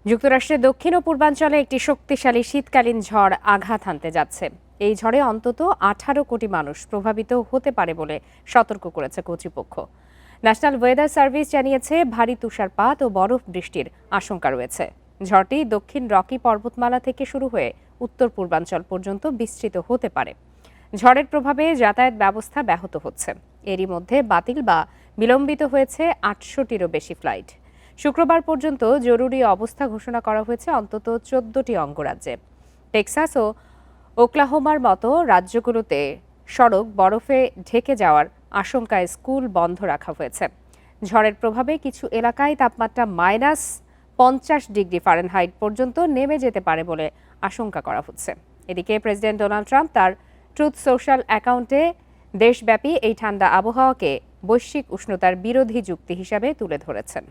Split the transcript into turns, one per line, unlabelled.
যুক্তরাষ্ট্রের দক্ষিণ ও পূর্বাঞ্চলে একটি শক্তিশালী শীতকালীন ঝড় আঘাত হানতে যাচ্ছে। এই ঝড়ে অন্তত 18 কোটি মানুষ প্রভাবিত হতে পারে বলে সতর্ক করেছে কর্তৃপক্ষ। ন্যাশনাল ওয়েদার সার্ভিস জানিয়েছে ভারী তুষারপাত ও বরফ বৃষ্টির আশঙ্কা রয়েছে। ঝড়টি দক্ষিণ রকি পর্বতমালা থেকে শুরু হয়ে উত্তর পূর্বাঞ্চল পর্যন্ত বিস্তৃত হতে পারে। ঝড়ের প্রভাবে যাতায়াত ব্যবস্থা ব্যাহত হচ্ছে। এরই মধ্যে বাতিল বা বিলম্বিত হয়েছে 800টিরও বেশি ফ্লাইট। শুক্রবার পর্যন্ত জরুরি অবস্থা ঘোষণা করা হয়েছে অন্তত 14টি অঙ্গরাজ্যে। টেক্সাস ও ওক্লাহোমার মতো রাজ্যগুলোতে সড়ক বরফে ঢেকে যাওয়ার আশঙ্কায় স্কুল বন্ধ রাখা হয়েছে। ঝড়ের প্রভাবে কিছু এলাকায় তাপমাত্রা -50 ডিগ্রি ফারেনহাইট পর্যন্ত নেমে যেতে পারে বলে আশঙ্কা করা হচ্ছে। এদিকে প্রেসিডেন্ট ডোনাল্ড ট্রাম্প তার ট্রুথ সোশ্যাল অ্যাকাউন্টে দেশব্যাপী এই ঠান্ডা আবহাওয়াকে বৈশ্বিক উষ্ণতার বিরোধী যুক্তি হিসাবে তুলে ধরেছেন।